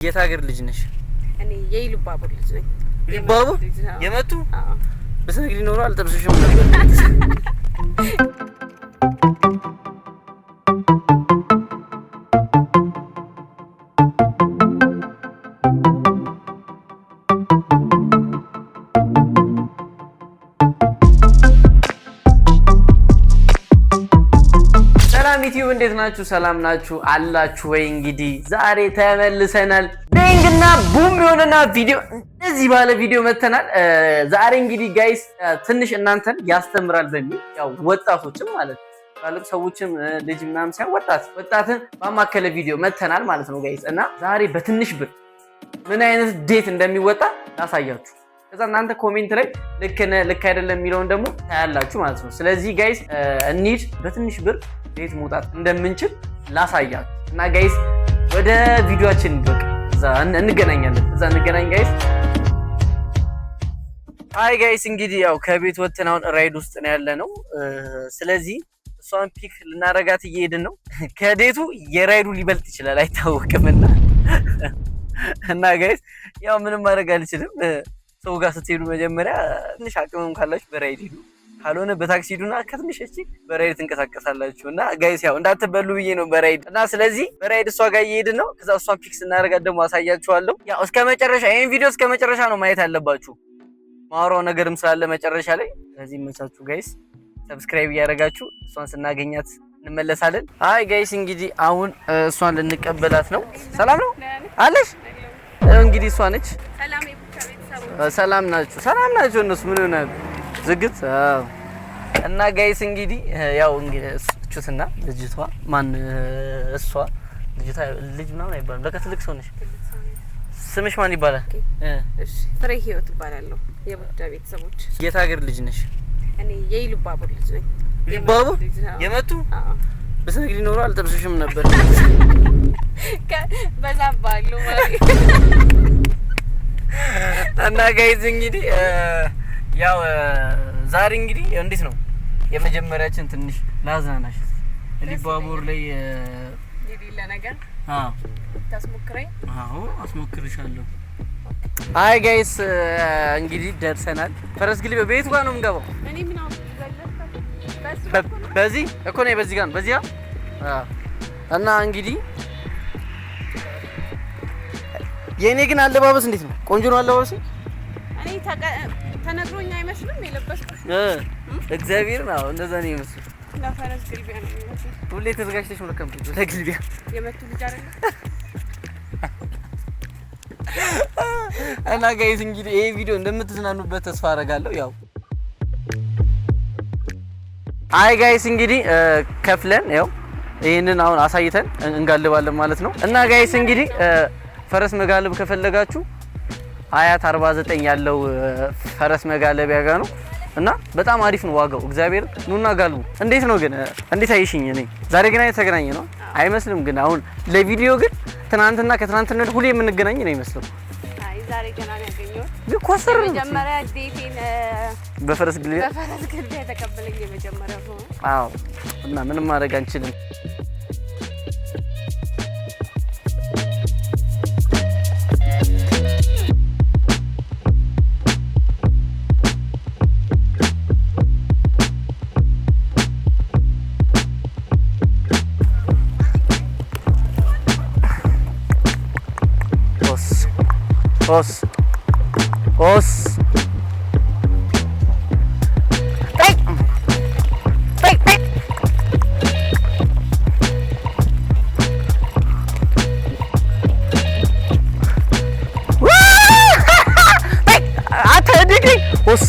የት ሀገር ልጅ ነሽ? እኔ የኢሉባቡር ልጅ ነኝ። ኢሉባቡር የመቱ? አዎ። በስነግሪ ኖሮ አልጠብስሽም ነበር። ዩቲዩብ እንዴት ናችሁ? ሰላም ናችሁ አላችሁ ወይ? እንግዲህ ዛሬ ተመልሰናል። ዴንግና ቡም የሆነና ቪዲዮ እዚህ ባለ ቪዲዮ መተናል። ዛሬ እንግዲህ ጋይስ ትንሽ እናንተን ያስተምራል በሚል ያው ወጣቶችም ማለት ነው ታላቅ ሰዎችም ልጅ ምናምን ሳይሆን ወጣትን ባማከለ ቪዲዮ መተናል ማለት ነው ጋይስ። እና ዛሬ በትንሽ ብር ምን አይነት ዴት እንደሚወጣ ላሳያችሁ። ከዛ እናንተ ኮሜንት ላይ ልክ አይደለም የሚለውን ደግሞ ታያላችሁ ማለት ነው። ስለዚህ ጋይስ እንሂድ፣ በትንሽ ብር ዴት መውጣት እንደምንችል ላሳያችሁ እና ጋይስ ወደ ቪዲዮአችን በቃ እዛ እንገናኛለን። እዛ እንገናኝ ጋይስ። አይ ጋይስ እንግዲህ ያው ከቤት ወጥተን አሁን ራይድ ውስጥ ነው ያለነው። ስለዚህ እሷን ፒክ ልናረጋት እየሄድን ነው። ከዴቱ የራይዱ ሊበልጥ ይችላል አይታወቅምና እና ጋይስ ያው ምንም ማድረግ አልችልም። ሰው ጋር ስትሄዱ መጀመሪያ ትንሽ አቅምም ካላችሁ በራይድ ሂዱ፣ ካልሆነ በታክሲ ሂዱና ከትንሽ እቺ በራይድ ትንቀሳቀሳላችሁ። እና ጋይስ ያው እንዳትበሉ ብዬ ነው በራይድ እና ስለዚህ በራይድ እሷ ጋር እየሄድን ነው። ከዛ እሷን ፒክስ እናደርጋት ደግሞ አሳያችኋለሁ። ያው እስከ መጨረሻ ይሄን ቪዲዮ እስከ መጨረሻ ነው ማየት ያለባችሁ። ማወራው ነገርም ስላለ መጨረሻ ላይ። ስለዚህ መቻችሁ ጋይስ ሰብስክራይብ እያደረጋችሁ እሷን ስናገኛት እንመለሳለን። አይ ጋይስ እንግዲህ አሁን እሷን ልንቀበላት ነው። ሰላም ነው አለሽ? እንግዲህ እሷ ነች። ሰላም ናችሁ? ሰላም ናችሁ? እነሱ ምን ሆነ ዝግት? አዎ። እና ጋይስ እንግዲህ ያው እንግዲህ እቹትና ልጅቷ ማን እሷ ልጅቷ ልጅ ምናምን አይባልም። ለካ ትልቅ ሰው ነሽ። ስምሽ ማን ይባላል? እሺ ፍሬ ህይወት እባላለሁ። የቡዳ ቤተሰቦች። የት ሀገር ልጅ ነሽ? እኔ የኢሉባቡር ልጅ ነኝ። ኢሉባቡር የመቱ? አዎ። በስነግሪ ኖሮ አልጠብስሽም ነበር። በዛ ባሉ ማለት እና ጋይዝ እንግዲህ ያው ዛሬ እንግዲህ እንዴት ነው የመጀመሪያችን ትንሽ ላዝናናሽ ኢሉባቡር ላይ ይዲላ ነገር ታስሞክረኝ? አዎ አስሞክርሻለሁ። አይ ጋይስ እንግዲህ ደርሰናል። ፈረስ ግልቢያ ቤቱ ጋር ነው የምንገባው። እኔ ምን አውቅ በዚህ እኮ ነው በዚህ ጋር ነው በዚህ እና እንግዲህ የኔ ግን አለባበስ እንዴት ነው? ቆንጆ ነው አለባበስ። እኔ ተነግሮኝ አይመስልም የለበስኩት። እግዚአብሔር ነው እንደዛ ነው የሚመስለው። ለፈረስ ግልቢያ ነው የሚመስለው። ሁሌ ተዘጋጅተሽ ነው ለከምቱ ለግልቢያ የመቱ ልጅ አይደል? እና ጋይስ እንግዲህ ይሄ ቪዲዮ እንደምትዝናኑበት ተስፋ አደርጋለሁ። ያው አይ ጋይስ እንግዲህ ከፍለን ያው ይሄንን አሁን አሳይተን እንጋልባለን ማለት ነው። እና ጋይስ እንግዲህ ፈረስ መጋለብ ከፈለጋችሁ አያት 49 ያለው ፈረስ መጋለቢያ ጋር ነው እና በጣም አሪፍ ነው ዋጋው። እግዚአብሔር ኑና ጋልቡ። እንዴት ነው ግን እንዴት አይሽኝ? እኔ ዛሬ ግን የተገናኘ ነው አይመስልም፣ ግን አሁን ለቪዲዮ ግን ትናንትና ከትናንትና ሁሌ የምንገናኝ ነው ይመስለው። አይ ዛሬ ገና ነው ያገኘሁት። ቢኮሰር መጀመሪያ ዴቴን በፈረስ ግልቢያ ተቀበለኝ የመጀመሪያ ነው። አዎ እና ምንም ማድረግ አንችልም። Os Hey Hey Hey Woo Hey Atadi Os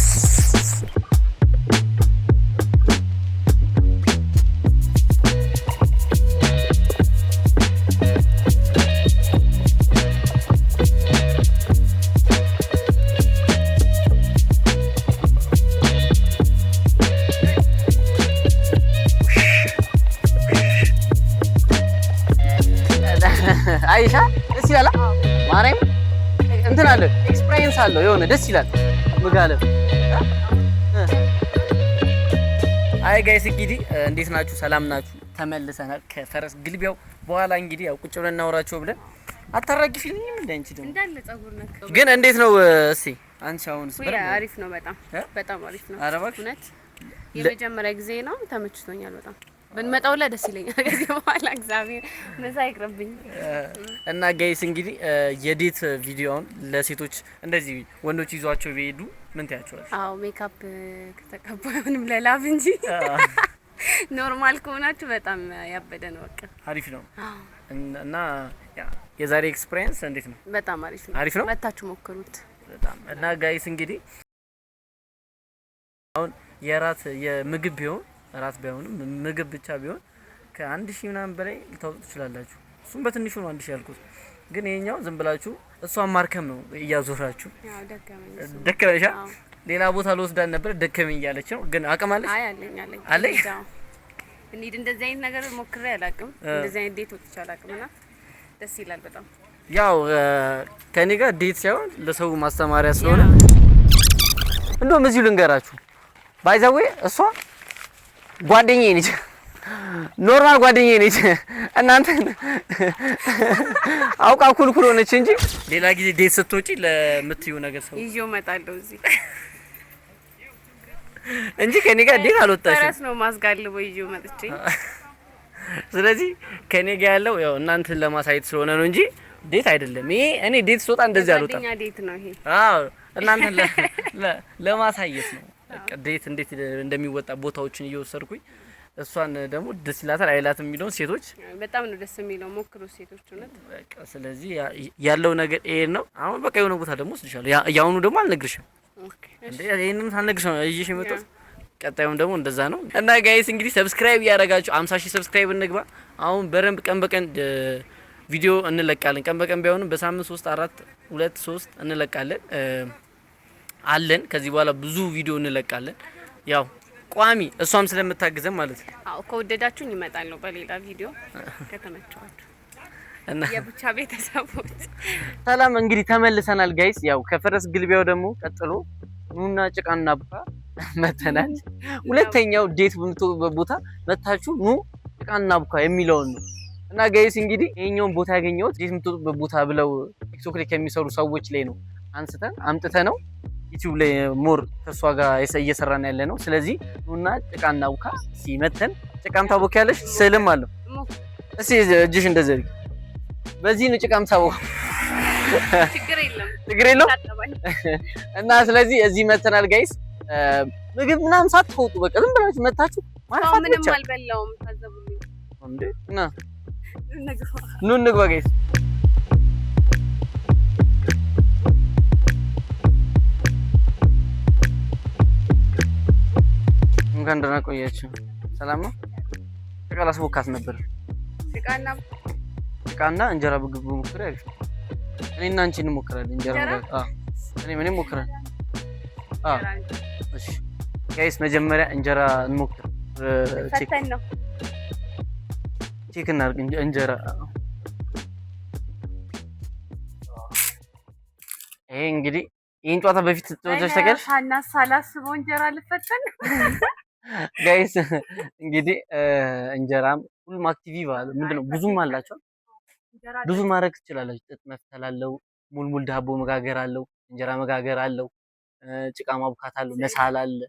አይሻ ደስ ይላል። ማርያም እንትን አለ ኤክስፒሪየንስ አለው የሆነ ደስ ይላል መጋለብ። አይ ጋይስ እንግዲህ እንዴት ናችሁ? ሰላም ናችሁ? ተመልሰናል ከፈረስ ግልቢያው በኋላ እንግዲህ ያው ቁጭ ብለን እናወራቸው ብለን አታራግፊልኝም እንዴ አንቺ ደግሞ እንዳለ ጸጉር ነክ ግን እንዴት ነው እስቲ አንቺ አሁንስ አሪፍ ነው በጣም አሪፍ ነው አረባክ እውነት የመጀመሪያ ጊዜ ነው ተመችቶኛል በጣም ብንመጣው ላይ ደስ ይለኛል ከዚህ በኋላ እግዚአብሔር ነዛ ይቅርብኝ እና ጋይስ እንግዲህ የዴት ቪዲዮውን ለሴቶች እንደዚህ ወንዶች ይዟቸው ቢሄዱ ምን ታያቸዋለሽ? አዎ ሜካፕ ከተቀባዩንም ለላቭ እንጂ ኖርማል ከሆናችሁ በጣም ያበደ ነው በቃ አሪፍ ነው እና የዛሬ ኤክስፒሪየንስ እንዴት ነው? በጣም አሪፍ ነው መታችሁ ሞክሩት በጣም እና ጋይስ እንግዲህ አሁን የምግብ ቢሆን ራት ባይሆንም ምግብ ብቻ ቢሆን ከ1000 ምናምን በላይ ልታወጡ ትችላላችሁ። እሱም በትንሹ ነው 1000 ያልኩት። ግን ይሄኛው ዝም ብላችሁ እሷን ማርከም ነው እያዞራችሁ። ያው ደከመሽ ሌላ ቦታ ልወስዳን ነበር ደከመኝ እያለች ነው። ግን አቅም አለሽ? አይ አለኝ እንዴት እንደዚህ አይነት ነገር ሞክሬ አላውቅም። እንደዚህ አይነት ዴት ወጥቼ አላውቅምና ደስ ይላል በጣም። ያው ከኔ ጋር ዴት ሳይሆን ለሰው ማስተማሪያ ስለሆነ እንደውም እዚሁ ልንገራችሁ ባይዛዌ እሷ ጓደኛዬ ነች ኖርማል ጓደኛዬ ነች እናንተ አውቃ ኩልኩል ሆነች እንጂ ሌላ ጊዜ ዴት ስትወጪ ለምትዩ ነገር ሰው ይዤው እመጣለሁ እዚህ እንጂ ከኔ ጋር ዴት አልወጣሽም ፈረስ ነው ማስጋልበው ይዤው መጥቼ ስለዚህ ከኔ ጋር ያለው ያው እናንተን ለማሳየት ስለሆነ ነው እንጂ ዴት አይደለም ይሄ እኔ ዴት ስወጣ እንደዚህ አልወጣም ጓደኛ ዴት ነው ይሄ አዎ እናንተን ለማሳየት ነው በቃ ዴት እንዴት እንደሚወጣ ቦታዎችን እየወሰድኩኝ እሷን ደግሞ ደስ ይላታል አይላትም የሚለውን ሴቶች በጣም ነው ደስ የሚለው ሞክሩ ሴቶች እውነት በቃ ስለዚህ ያለው ነገር ይሄ ነው አሁን በቃ የሆነ ቦታ ደግሞ ወስድሻለሁ ያውኑ ደግሞ አልነግርሽም ኦኬ እንዴ ይሄንም ሳልነግርሽ ነው እይሽ የመጣው ቀጣዩም ደግሞ እንደዛ ነው እና ጋይስ እንግዲህ ሰብስክራይብ ያደረጋችሁ 50000 ሰብስክራይብ እንግባ አሁን በረንብ ቀን በቀን ቪዲዮ እንለቃለን ቀን በቀን ቢሆንም በሳምንት 3 4 2 3 እንለቃለን አለን ከዚህ በኋላ ብዙ ቪዲዮ እንለቃለን ያው ቋሚ እሷም ስለምታግዘን ማለት ነው አዎ ከወደዳችሁኝ ይመጣልው በሌላ ቪዲዮ ከተመቻችሁ እና የቡቻ ቤተሰቦች ሰላም እንግዲህ ተመልሰናል ጋይስ ያው ከፈረስ ግልቢያው ደግሞ ቀጥሎ ኑና ጭቃና ቡካ መተናል ሁለተኛው ዴት በምትወጡበት ቦታ መታችሁ ኑ ጭቃና ቡካ የሚለውን ነው እና ጋይስ እንግዲህ ይሄኛውን ቦታ ያገኘሁት ዴት የምትወጡበት ቦታ ብለው ቲክቶክ ላይ ከሚሰሩ ሰዎች ላይ ነው አንስተን አምጥተን ነው ዩቲዩብ ላይ ሞር ከሷ ጋር እየሰራን ያለ ነው ስለዚህ ኑና ጭቃና ቡካ ሲመተን ጭቃም ታቦኪያለሽ ስልም አለው እሺ እጅሽ እንደዚህ በዚህ ነው ጭቃም ታቦክ ችግር የለም እና ስለዚህ እዚህ መተናል ጋይስ ምግብ ምናምን ሳትወጡ በቃ ዝም ብላችሁ መታችሁ ማለት ምንም አልበላውም ታዘቡልኝ እንዴ እና ኑ እንግባ ጋይስ እንኳን ደህና ቆያችሁ ሰላም ነው ጭቃ ላስቦካት ነበር ጭቃና እንጀራ ምግብ ሞክሬ አይሽ እኔና አንቺ እንሞክራለን እንጀራ እኔ ሞክራለሁ እሺ ጋይስ መጀመሪያ እንጀራ እንሞክር ፈተን ነው ቼክ እናድርግ እንጀራ ይሄ እንግዲህ ይሄን ጨዋታ በፊት ተወጀሽ ተቀርሽ ሳላስበው እንጀራ ልፈተን ጋይስ እንግዲህ እንጀራም ሁሉም አክቲቪቭ አለ ምንድነው ብዙም አላቸው ብዙ ማድረግ ትችላላችሁ ጥጥ መፍተል አለው ሙልሙል ዳቦ መጋገር አለው እንጀራ መጋገር አለው ጭቃ ማቡካት አለው መሳል አለ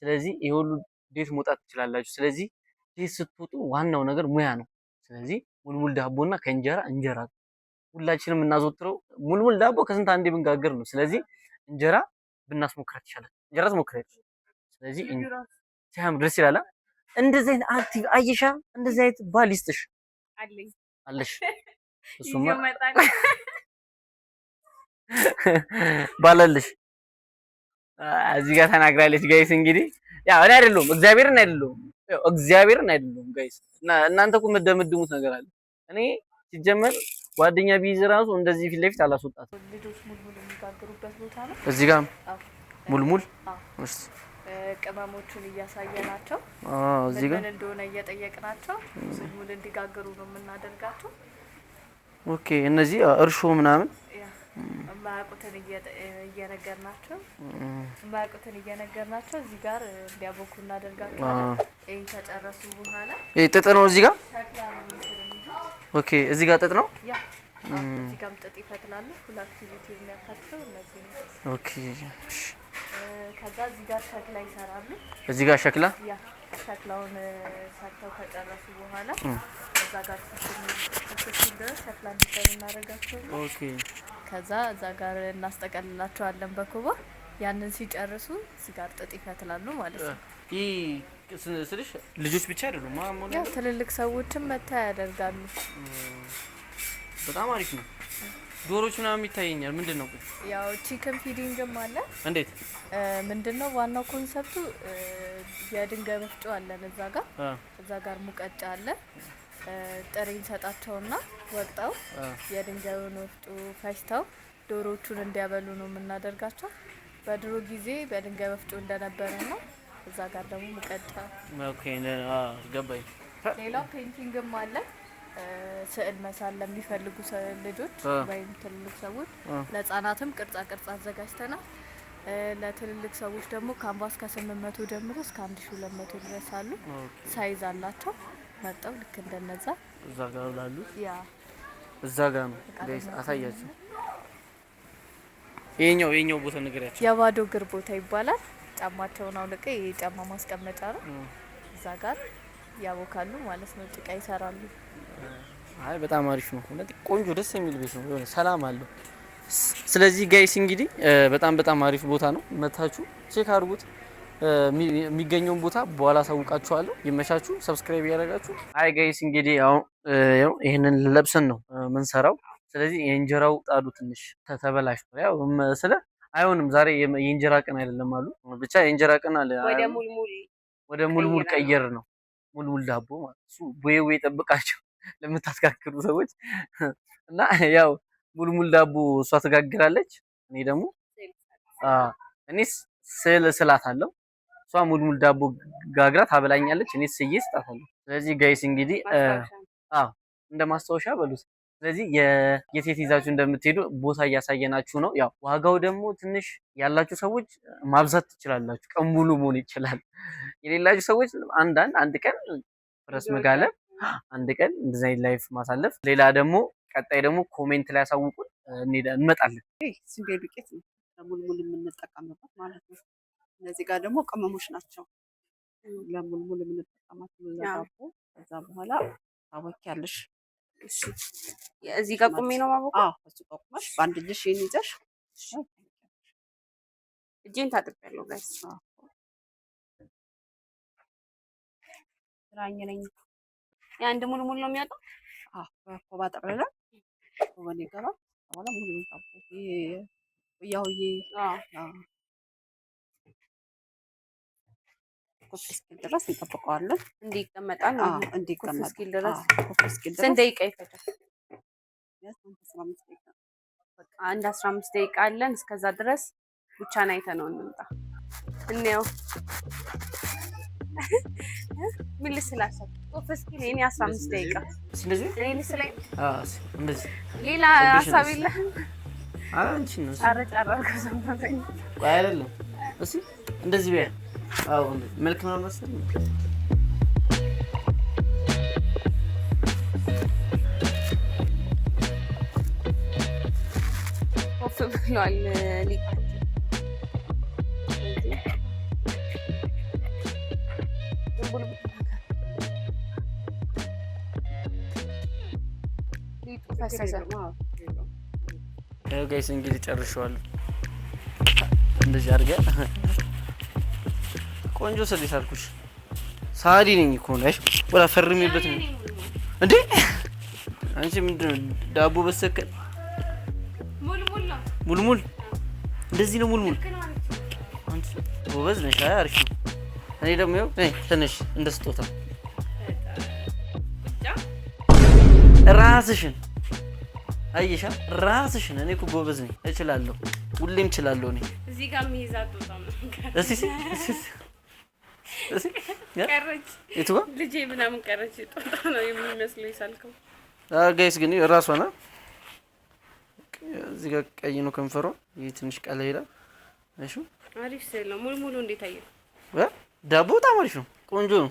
ስለዚህ ይሄ ሁሉ ዴት መውጣት ትችላላችሁ ስለዚህ ዴት ስትወጡ ዋናው ነገር ሙያ ነው ስለዚህ ሙልሙል ዳቦና ከእንጀራ እንጀራ ሁላችንም እናዘወትረው ሙልሙል ዳቦ ከስንት አንዴ ብንጋገር ነው ስለዚህ እንጀራ ብናስሞክራት ይችላል እንጀራ ትሞክራለች ስለዚህ ሲያም ድረስ ይላል እንደዚህ አይነት አክቲቭ አይሻ እንደዚህ አይነት ባል ይስጥሽ አለሽ እሱማ ባላለሽ እዚህ ጋር ተናግራለች ጋይስ እንግዲህ ያው እኔ አይደለም እግዚአብሔርን አይደለም ጋይስ እና እናንተ እኮ የምትደምድሙት ነገር አለ እኔ ሲጀመር ጓደኛ ቢይዝ ራሱ እንደዚህ ፊት ለፊት አላስወጣት ልጆች ሙልሙል የሚጋገሩበት ቦታ ነው እዚህ ጋር ሙልሙል እሺ ቅመሞቹን እያሳየናቸው እዚህ ጋር ምን እንደሆነ እየጠየቅናቸው ሙልሙል እንዲጋገሩ ነው የምናደርጋቸው ኦኬ እነዚህ እርሾ ምናምን ማያውቁትን እየነገርናቸው እዚህ ጋር እንዲያቦኩ እናደርጋቸዋለን ይሄን ከጨረሱ በኋላ ይሄ ጥጥ ነው እዚህ ጋር ኦኬ እዚህ ጋር ጥጥ ነው እዚህ ጋርም ጥጥ ይፈትላሉ። ሁሉ አክቲቪቲ የሚያካትተው እነዚህ ነው። ኦኬ። ከዛ እዚህ ጋር ሸክላ ይሰራሉ። እዚህ ጋር ሸክላ ያ ሸክላውን ሰርተው ከጨረሱ በኋላ እዛ ጋር ሲስተም ድረስ ሸክላ እንዲሰሩ እናደርጋቸው። ኦኬ። ከዛ እዛ ጋር እናስጠቀልላቸዋለን በኮባ። ያንን ሲጨርሱ እዚህ ጋር ጥጥ ይፈትላሉ ማለት ነው። ይህ ስልሽ ልጆች ብቻ አይደሉም ማለት ያው ትልልቅ ሰዎችም መታ ያደርጋሉ። በጣም አሪፍ ነው። ዶሮች ምናምን ይታየኛል። ምንድነው? ያው ቺክን ፊዲንግም አለ። እንዴት? ምንድነው ዋናው ኮንሰፕቱ? የድንጋይ ወፍጮ አለን እዛ ጋር ሙቀጫ አለ። ጥሬ እንሰጣቸውና ወቅጠው የድንጋዩን ወፍጮ ፈጭተው ዶሮቹን እንዲያበሉ ነው የምናደርጋቸው። በድሮ ጊዜ በድንጋይ ወፍጮ እንደነበረ ነው። እዛ ጋር ደግሞ ሙቀጫ። ኦኬ። ገባኝ። ሌላው ፔንቲንግም አለ። ስዕል መሳል ለሚፈልጉ ልጆች ወይም ትልልቅ ሰዎች፣ ለህፃናትም ቅርጻ ቅርጽ አዘጋጅተናል። ለትልልቅ ሰዎች ደግሞ ካንቫስ ከ800 ጀምሮ እስከ 1200 ድረስ አሉ። ሳይዝ አላቸው። መርጠው ልክ እንደነዛ እዛ ጋር ላሉ ያ እዛ ጋር ነው ጋይስ አሳያችሁ። ይሄኛው ቦታ ነገራችሁ። የባዶ እግር ቦታ ይባላል። ጫማቸውን አውልቀው የጫማ ማስቀመጫ ነው። እዛ ጋር ያቦካሉ ማለት ነው። ጭቃ ይሰራሉ። አይ በጣም አሪፍ ነው። ቆንጆ ደስ የሚል ቤት ነው። የሆነ ሰላም አለው። ስለዚህ ጋይስ እንግዲህ በጣም አሪፍ ቦታ ነው። መታችሁ ቼክ አድርጉት። የሚገኘውን ቦታ በኋላ አሳውቃችኋለሁ። ይመቻችሁ። ሰብስክራይብ ያደርጋችሁ። አይ ጋይስ እንግዲህ አሁን ይሄንን ለብሰን ነው የምንሰራው። ስለዚህ የእንጀራው ጣዱ ትንሽ ተበላሽቷል። ያው አይሆንም። ዛሬ የእንጀራ ቀን አይደለም አሉ። ብቻ የእንጀራ ቀን አለ። ወደ ሙልሙል ቀየር ነው። ሙልሙል ዳቦ ማለት እሱ ወይ ጠብቃቸው ለምታስጋግሩ ሰዎች እና ያው ሙልሙል ዳቦ እሷ ትጋግራለች። እኔ ደግሞ እኔስ ስላታለሁ። እሷ ሙልሙል ዳቦ ጋግራ ታበላኛለች። እኔስ ስጣታለሁ። ስለዚህ ጋይስ እንግዲህ እንደ ማስታወሻ በሉት። ስለዚህ የት ይዛችሁ እንደምትሄዱ ቦታ እያሳየናችሁ ነው። ያው ዋጋው ደግሞ ትንሽ ያላችሁ ሰዎች ማብዛት ትችላላችሁ። ቀን ሙሉ መሆን ይችላል። የሌላችሁ ሰዎች አንድ ቀን ፍረስ መጋለብ፣ አንድ ቀን እንደዚህ አይነት ላይፍ ማሳለፍ። ሌላ ደግሞ ቀጣይ ደግሞ ኮሜንት ላይ ያሳውቁን፣ እንመጣለን። ስንዴ ዱቄት ነው ለሙልሙል የምንጠቀምበት ማለት ነው። እነዚህ ጋር ደግሞ ቅመሞች ናቸው ለሙልሙል የምንጠቀማቸው ለዳቦ። ከዛ በኋላ ታወቂያለሽ። እሺ እዚህ ጋር ቁሜ ነው ማቦካ? እሱ ጋር ቁመሽ በአንድ እጅሽ ይሄን ይዘሽ እጄን ታጥቤያለሁ ጋይስ። ስራኝ ነኝ። የአንድ ሙልሙል ነው የሚያወጣው? በኮባ ጠቅልለን ኮባን ይገባል። በኋላ ሙሉውን ታቦ ያውዬ ኮፍ እስኪል ድረስ እንጠብቀዋለን። እንዲቀመጣል ነው። እንዲቀመጥ እስኪል ድረስ ድረስ ስንት ደቂቃ ይፈጃል? 15 ደቂቃ። በቃ 15 ደቂቃ አለን። እስከዛ ድረስ ብቻን አይተነው እንምጣ። እንየው። ምን ልስላሰብ? ኮፍ እስኪል እኔ 15 ደቂቃ ስለዚህ እኔ ልስላይ እንደዚህ ሌላ ሀሳብ የለህም? አንቺ ነው አረጫራከ ሰምተኝ አይደለም። እሺ እንደዚህ ቢያ መልክ ነው መሰለኝ። ኮፍ ብሏል ሊቃችን። ጋይስ እንግዲህ ጨርሻለሁ። እንደዚህ አድርገህ ቆንጆ ሰሊስ አልኩሽ። ሳዲ ነኝ እኮ ነሽ። ወላ ፈርሚበት ነው እንዴ? አንቺ ምንድነው ዳቦ በሰከል ሙልሙል እንደዚህ ነው ሙልሙል። አንቺ ጎበዝ ነሽ። አሪፍ ነው። እኔ ደግሞ ይኸው ትንሽ እንደ ስጦታ ራስሽን አይሻ ራስሽን። እኔ እኮ ጎበዝ ነኝ፣ እችላለሁ፣ ሁሌም እችላለሁ። እኔ እዚህ ጋር የሚይዛት ጦጣም ቀረች። የቱ ጋር ልጄ ምናምን ቀረች። ጦጣ ነው የሚመስለው ይሳልከው። ጋይስ ግን ራሷ ናት። እዚህ ጋር ቀይ ነው ከንፈሯ። ይሄ ትንሽ ቀላ ይላል። እሺ አሪፍ ስለ ሙልሙሉ እንዴት አየው? ዳቦ በጣም አሪፍ ነው፣ ቆንጆ ነው።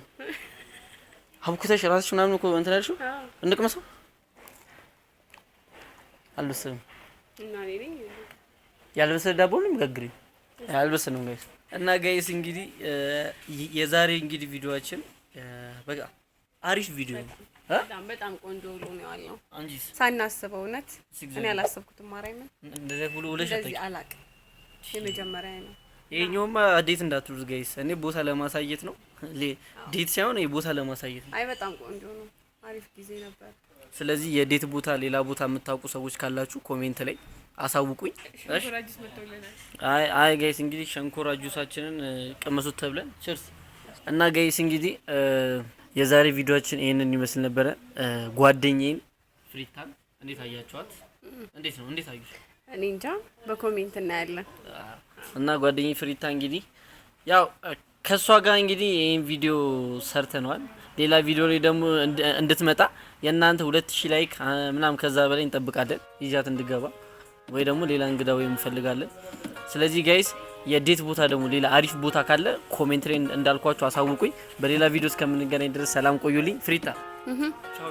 አብኩተሽ ራስሽ ምናምን እኮ እንትን አልሽው። እንቅመሰው አልበሰለም እና እኔ ነኝ ያልበሰለ ዳቦ ነው የሚጋግረው ያልበሰለም ጋይስ እና ጋይስ እንግዲህ የዛሬ እንግዲህ ቪዲዮአችን በቃ አሪፍ ቪዲዮ ነው በጣም ቆንጆ ውሎ ነው ያለው አንጂስ ሳናስበው እውነት እኔ አላሰብኩትም ማርያምን እንደዚህ ሁሉ ወለሽ እንደዚህ አላውቅም የመጀመሪያ ነው ይሄኛውማ ዴት እንዳትሉት ጋይስ እኔ ቦታ ለማሳየት ነው ዴት ሳይሆን ቦታ ለማሳየት ነው አይ በጣም ቆንጆ ነው አሪፍ ጊዜ ነበር ስለዚህ የዴት ቦታ ሌላ ቦታ የምታውቁ ሰዎች ካላችሁ ኮሜንት ላይ አሳውቁኝ እሺ አይ ጋይስ እንግዲህ ሸንኮራ ጁሳችንን ቀመሱት ተብለን ቸርስ እና ጋይስ እንግዲህ የዛሬ ቪዲዮአችን ይሄንን ይመስል ነበር ጓደኛዬን ፍሪታን እንዴት አያችኋት እንዴት አዩሽ እኔ እንጃ በኮሜንት እናያለን እና ጓደኛዬ ፍሪታ እንግዲህ ያው ከሷ ጋር እንግዲህ ይሄን ቪዲዮ ሰርተናል ሌላ ቪዲዮ ላይ ደግሞ እንድትመጣ የእናንተ 2000 ላይክ ምናምን ከዛ በላይ እንጠብቃለን ይዛት እንድገባ ወይ ደግሞ ሌላ እንግዳ ወይ እንፈልጋለን ስለዚህ ጋይስ የዴት ቦታ ደግሞ ሌላ አሪፍ ቦታ ካለ ኮሜንት ላይ እንዳልኳችሁ አሳውቁኝ በሌላ ቪዲዮ እስከምንገናኝ ድረስ ሰላም ቆዩልኝ ፍሪታ ቻው